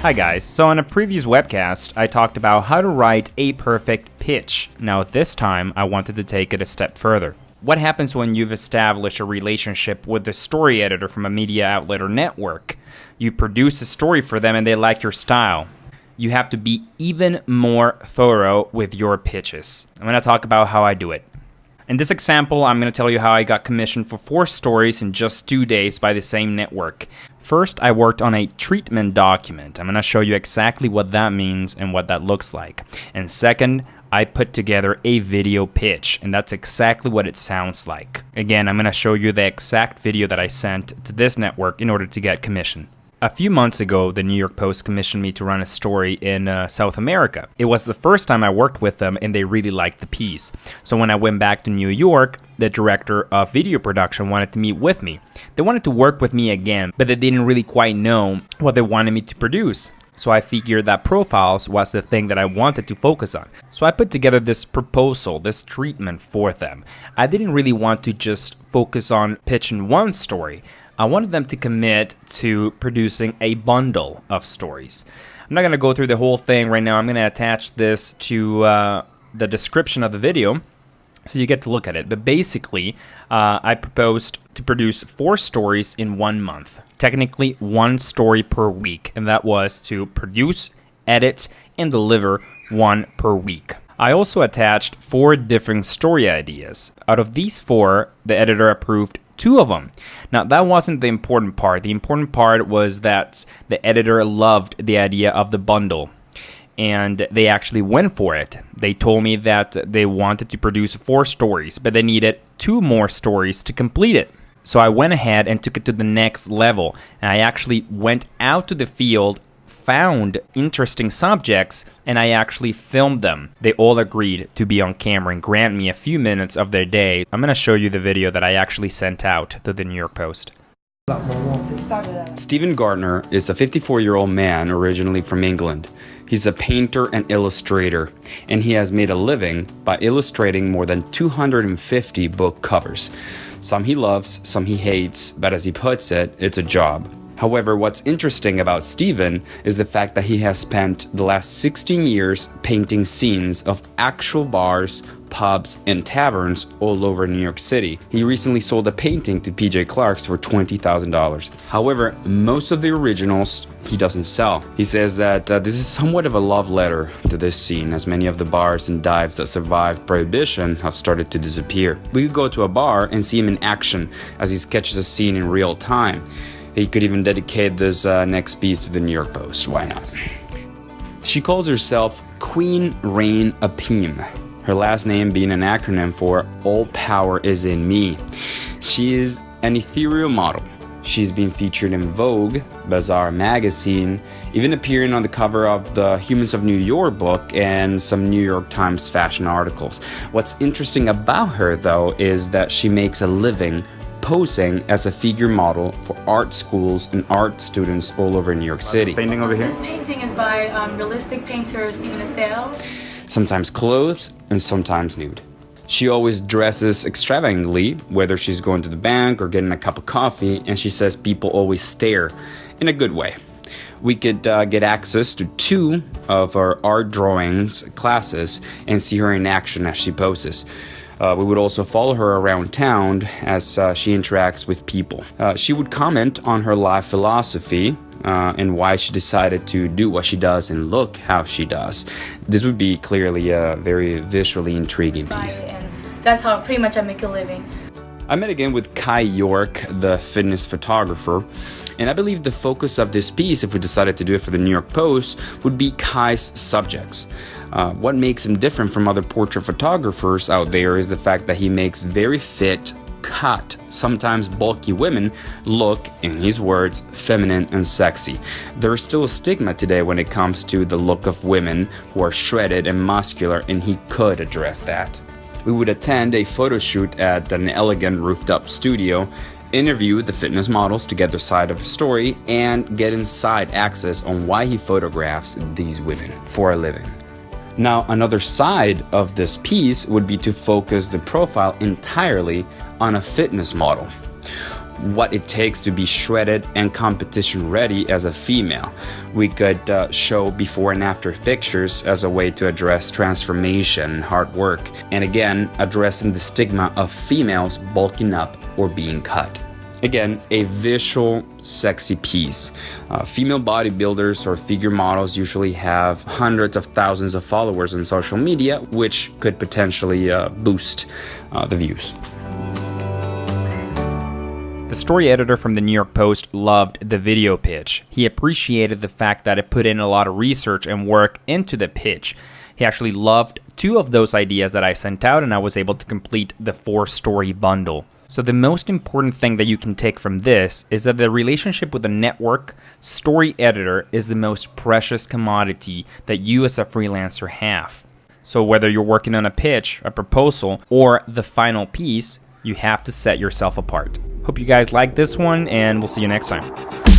Hi guys, so in a previous webcast, I talked about how to write a perfect pitch. Now this time, I wanted to take it a step further. What happens when you've established a relationship with the story editor from a media outlet or network? You produce a story for them and they like your style. You have to be even more thorough with your pitches. I'm going to talk about how I do it. In this example, I'm going to tell you how I got commissioned for 4 stories in just 2 days by the same network. First, I worked on a treatment document. I'm going to show you exactly what that means and what that looks like. And second, I put together a video pitch, and that's exactly what it sounds like. Again, I'm going to show you the exact video that I sent to this network in order to get commission. A few months ago, the New York Post commissioned me to run a story in South America. It was the first time I worked with them and they really liked the piece. So when I went back to New York, the director of video production wanted to meet with me. They wanted to work with me again, but they didn't really quite know what they wanted me to produce. So I figured that profiles was the thing that I wanted to focus on. So I put together this proposal, this treatment for them. I didn't really want to just focus on pitching one story. I wanted them to commit to producing a bundle of stories. I'm not going to go through the whole thing right now. I'm going to attach this to the description of the video so you get to look at it. But basically, I proposed to produce 4 stories in 1 month. Technically, 1 story per week. And that was to produce, edit, and deliver 1 per week. I also attached 4 different story ideas. Out of these 4, the editor approved 2 of them. Now, that wasn't the important part. The important part was that the editor loved the idea of the bundle, and they actually went for it. They told me that they wanted to produce 4 stories, but they needed 2 more stories to complete it. So I went ahead and took it to the next level, and I actually went out to the field, found interesting subjects, and I actually filmed them. They all agreed to be on camera and grant me a few minutes of their day. I'm going to show you the video that I actually sent out to the New York Post. Stephen Gardner is a 54-year-old man originally from England. He's a painter and illustrator, and he has made a living by illustrating more than 250 book covers. Some he loves, some he hates, but as he puts it, it's a job. However, what's interesting about Stephen is the fact that he has spent the last 16 years painting scenes of actual bars, pubs, and taverns all over New York City. He recently sold a painting to PJ Clark's for $20,000. However, most of the originals he doesn't sell. He says that this is somewhat of a love letter to this scene, as many of the bars and dives that survived Prohibition have started to disappear. We could go to a bar and see him in action as he sketches a scene in real time. He could even dedicate this next piece to the New York Post. Why not? She calls herself Queen Rain Apim, her last name being an acronym for All Power Is in Me. She is an ethereal model. She's been featured in Vogue, Bazaar magazine, even appearing on the cover of the Humans of New York book and some New York Times fashion articles. What's interesting about her, though, is that she makes a living posing as a figure model for art schools and art students all over New York City. Painting over here. This painting is by realistic painter Stephen Assail. Sometimes clothed and sometimes nude. She always dresses extravagantly, whether she's going to the bank or getting a cup of coffee, and she says people always stare in a good way. We could get access to 2 of her art drawings classes and see her in action as she poses. We would also follow her around town as she interacts with people. She would comment on her life philosophy and why she decided to do what she does and look how she does. This would be clearly a very visually intriguing piece. And that's how pretty much I make a living. I met again with Kai York, the fitness photographer, and I believe the focus of this piece, if we decided to do it for the New York Post, would be Kai's subjects. What makes him different from other portrait photographers out there is the fact that he makes very fit, cut, sometimes bulky women look, in his words, feminine and sexy. There is still a stigma today when it comes to the look of women who are shredded and muscular, and he could address that. We would attend a photo shoot at an elegant roofed-up studio, interview the fitness models to get their side of the story, and get inside access on why he photographs these women for a living. Now, another side of this piece would be to focus the profile entirely on a fitness model. what it takes to be shredded and competition ready as a female. We could show before and after pictures as a way to address transformation and hard work, and again addressing the stigma of females bulking up or being cut. Again, a visual, sexy piece. Female bodybuilders or figure models usually have hundreds of thousands of followers on social media, which could potentially boost the views. The story editor from the New York Post loved the video pitch. He appreciated the fact that it put in a lot of research and work into the pitch. He actually loved 2 of those ideas that I sent out, and I was able to complete the 4-story bundle. So the most important thing that you can take from this is that the relationship with a network story editor is the most precious commodity that you as a freelancer have. So whether you're working on a pitch, a proposal, or the final piece, you have to set yourself apart. Hope you guys like this one, and we'll see you next time.